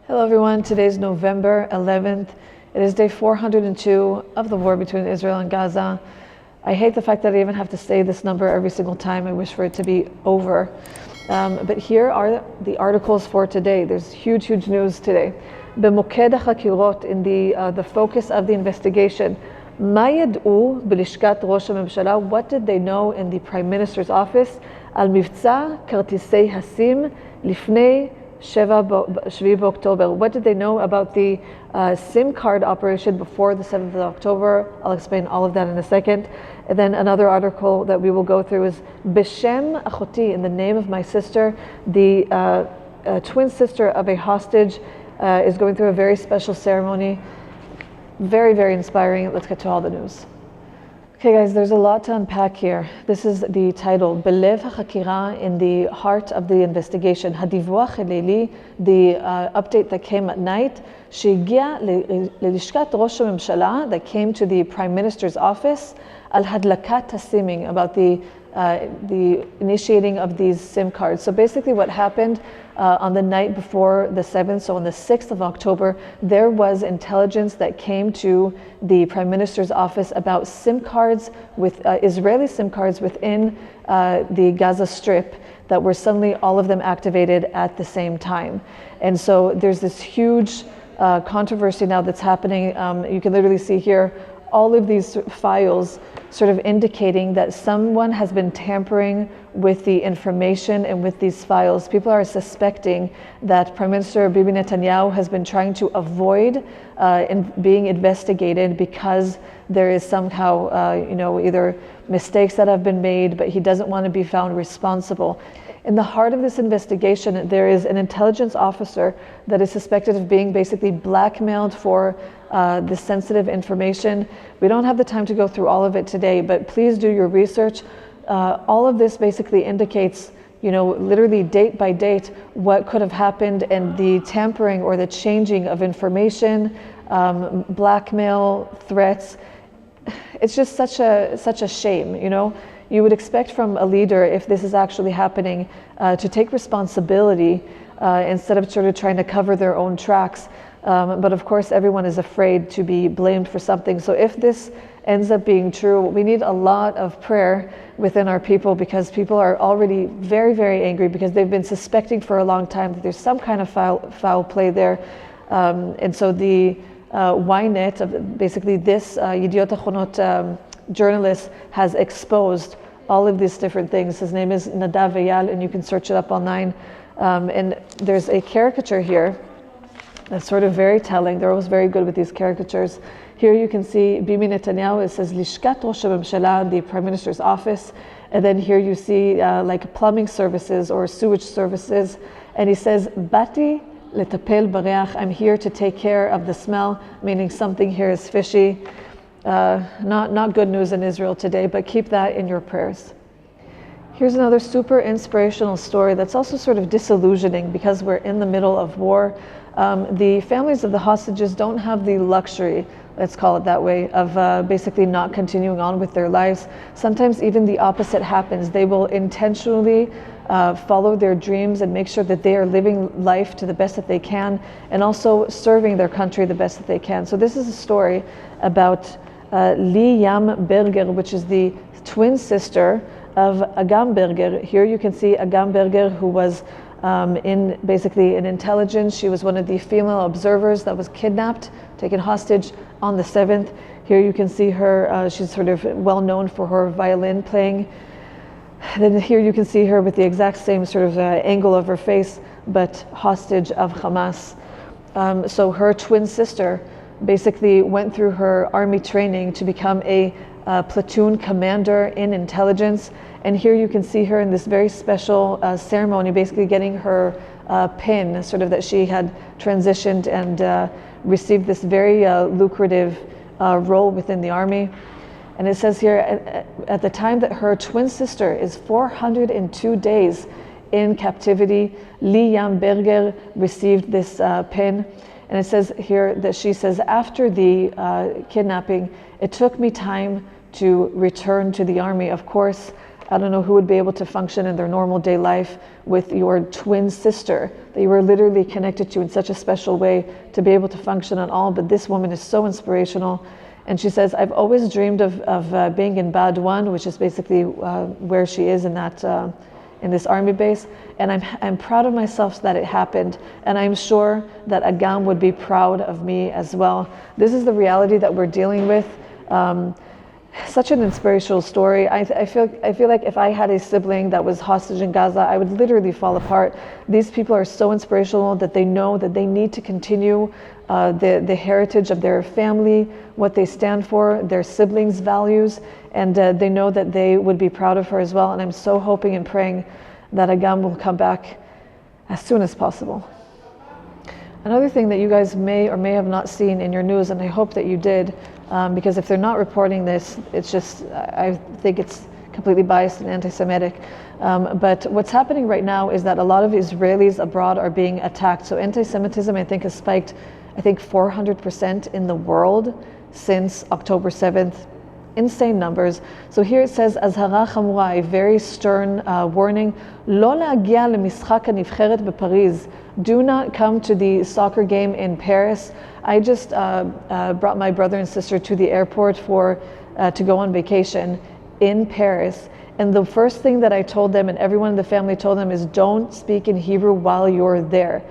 Hello everyone, today's November 11th. It is day 402 of the war between Israel and Gaza. I hate the fact that I even have to say this number every single time. I wish for it to be over. But here are the articles for today. There's huge news today. במוקד החקירות, in the focus of the investigation, מה ידעו בלשכת ראש הממשלה? What did they know in the Prime Minister's office על מבצע כרטיסי הסים לפני 7 באוקטובר? What did they know about the SIM card operation before the 7th of October? I'll explain all of that in a second. And then another article that we will go through is Bishem Achoti, in the name of my sister. The twin sister of a hostage is going through a very special ceremony. Very inspiring. Let's get to all the news. Okay guys, there's a lot to unpack here. This is the title, Belev HaChakira, in the heart of the investigation. Hadivuach Haleili, the update that came at night, שהגיע ללשכת ראש הממשלה, that came to the Prime Minister's office, על הדלקת הסימים, about the initiating of these SIM cards. So basically what happened on the night before the 7th, so on the 6th of October, there was intelligence that came to the Prime Minister's office about SIM cards, with Israeli SIM cards within the Gaza Strip, that were suddenly all of them activated at the same time. And so there's this huge controversy now that's happening. You can literally see here all of these files sort of indicating that someone has been tampering with the information and with these files. People are suspecting that Prime Minister Bibi Netanyahu has been trying to avoid being investigated because there is somehow, either mistakes that have been made, but he doesn't want to be found responsible. In the heart of this investigation, there is an intelligence officer that is suspected of being basically blackmailed for this sensitive information. We don't have the time to go through all of it today, but please do your research. All of this basically indicates, literally date by date, what could have happened, and the tampering or the changing of information, blackmail, threats. It's just such a shame, You would expect from a leader, if this is actually happening, to take responsibility instead of sort of trying to cover their own tracks. But of course, everyone is afraid to be blamed for something. So if this ends up being true, we need a lot of prayer within our people, because people are already very angry, because they've been suspecting for a long time that there's some kind of foul play there. And so the Ynet, basically this Yediot Achronot journalist, has exposed all of these different things. His name is Nadav Eyal, and you can search it up online. And there's a caricature here that's sort of very telling. They're always very good with these caricatures. Here you can see Bibi Netanyahu. It says Lishkat Rosh HaMemshala, the Prime Minister's office. And then here you see like plumbing services or sewage services. And he says, Bati letapel bareach, I'm here to take care of the smell, meaning something here is fishy. Not good news in Israel today, but keep that in your prayers. Here's another super inspirational story that's also sort of disillusioning, because we're in the middle of war. The families of the hostages don't have the luxury, let's call it that way, of basically not continuing on with their lives. Sometimes even the opposite happens. They will intentionally follow their dreams and make sure that they are living life to the best that they can, and also serving their country the best that they can. So this is a story about Liam Berger, which is the twin sister of Agam Berger. Here you can see Agam Berger, who was in intelligence. She was one of the female observers that was kidnapped, taken hostage on the 7th. Here you can see her, she's sort of well known for her violin playing. Then here you can see her with the exact same sort of angle of her face, but hostage of Hamas. So her twin sister basically went through her army training to become a platoon commander in intelligence. And here you can see her in this very special ceremony, basically getting her pin, sort of that she had transitioned and received this very lucrative role within the army. And it says here, at the time that her twin sister is 402 days in captivity, Liam Berger received this pin. And it says here that she says, after the kidnapping, it took me time to return to the army. Of course, I don't know who would be able to function in their normal day life with your twin sister that you were literally connected to in such a special way to be able to function at all. But this woman is so inspirational. And she says, I've always dreamed of being in Bad 1, which is basically where she is in that in this army base. And I'm proud of myself that it happened. And I'm sure that Agam would be proud of me as well. This is the reality that we're dealing with. Such an inspirational story. I feel like if I had a sibling that was hostage in Gaza, I would literally fall apart. These people are so inspirational that they know that they need to continue the heritage of their family, what they stand for, their siblings' values, and they know that they would be proud of her as well. And I'm so hoping and praying that Agam will come back as soon as possible. Another thing that you guys may or may have not seen in your news, and I hope that you did, because if they're not reporting this, it's just, I think it's completely biased and anti-Semitic. But what's happening right now is that a lot of Israelis abroad are being attacked. So anti-Semitism, I think, has spiked, 400% in the world since October 7th. Insane numbers. So here it says, Azhara Chamura, a very stern warning, Lo להגיע למשחק הנבחרת בפריז. Do not come to the soccer game in Paris. I just brought my brother and sister to the airport to go on vacation in Paris. And the first thing that I told them, and everyone in the family told them, is don't speak in Hebrew while you're there.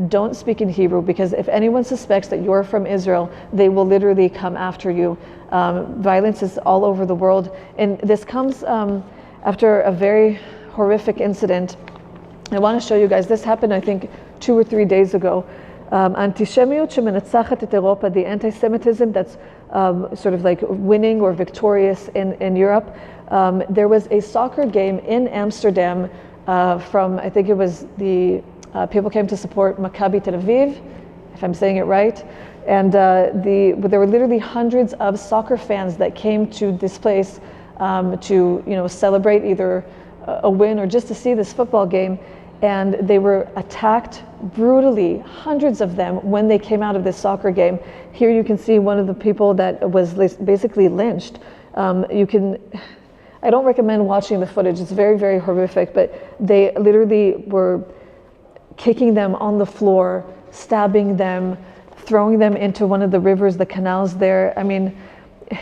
Don't speak in Hebrew, because if anyone suspects that you're from Israel, they will literally come after you. Violence is all over the world. And this comes after a very horrific incident. I want to show you guys, this happened, I think, 2 or 3 days ago. Antisemiyut shemenatzachet et Europa, the anti-Semitism that's sort of like winning or victorious in Europe. There was a soccer game in Amsterdam from, I think it was the people came to support Maccabi Tel Aviv, if I'm saying it right. And there were literally hundreds of soccer fans that came to this place to celebrate either a win or just to see this football game. And they were attacked brutally, hundreds of them, when they came out of this soccer game. Here you can see one of the people that was basically lynched. I don't recommend watching the footage. It's very, very horrific, but they literally were kicking them on the floor, stabbing them, throwing them into one of the rivers, the canals there. I mean,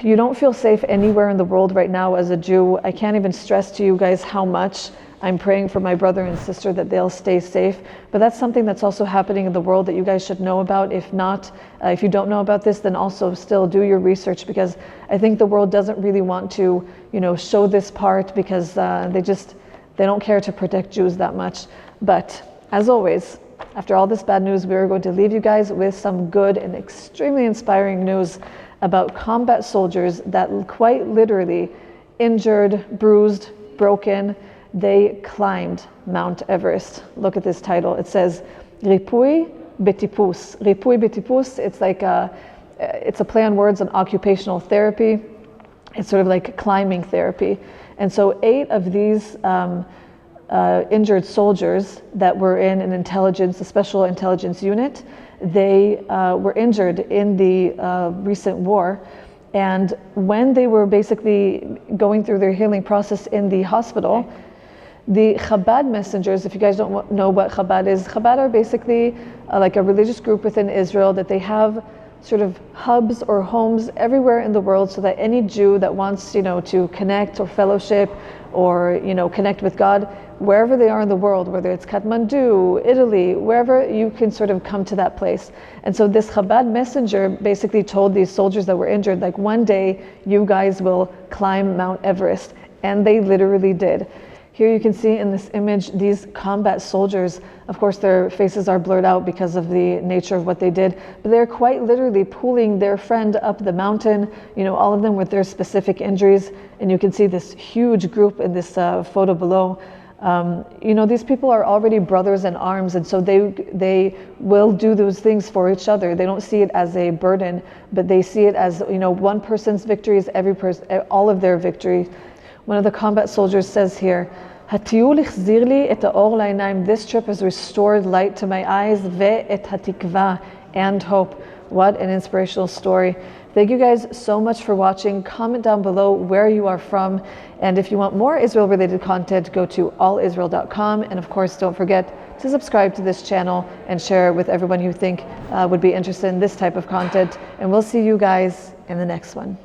you don't feel safe anywhere in the world right now as a Jew. I can't even stress to you guys how much I'm praying for my brother and sister that they'll stay safe. But that's something that's also happening in the world that you guys should know about. If not, if you don't know about this, then also still do your research, because I think the world doesn't really want to, show this part, because they don't care to protect Jews that much. But as always, after all this bad news, we are going to leave you guys with some good and extremely inspiring news about combat soldiers that quite literally injured, bruised, broken, they climbed Mount Everest. Look at this title. It says, Ripui Betipus. Ripui Betipus, it's a play on words on occupational therapy. It's sort of like climbing therapy. And so 8 of these injured soldiers that were in a special intelligence unit, they were injured in the recent war. And when they were basically going through their healing process in the hospital, the Chabad messengers, if you guys don't know what Chabad is, Chabad are basically like a religious group within Israel that they have sort of hubs or homes everywhere in the world, so that any Jew that wants, to connect or fellowship or, connect with God, wherever they are in the world, whether it's Kathmandu, Italy, wherever, you can sort of come to that place. And so this Chabad messenger basically told these soldiers that were injured, like, one day you guys will climb Mount Everest. And they literally did. Here you can see in this image these combat soldiers. Of course, their faces are blurred out because of the nature of what they did, but they're quite literally pulling their friend up the mountain, all of them with their specific injuries. And you can see this huge group in this photo below. These people are already brothers in arms, and so they will do those things for each other. They don't see it as a burden, but they see it as, one person's victory is all of their victory. One of the combat soldiers says here, "Hatiyul ihzir li et ha'or la'inayim." This trip has restored light to my eyes, ve'et hatikva, and hope. What an inspirational story. Thank you guys so much for watching. Comment down below where you are from. And if you want more Israel-related content, go to allisrael.com. And of course, don't forget to subscribe to this channel and share it with everyone you think would be interested in this type of content. And we'll see you guys in the next one.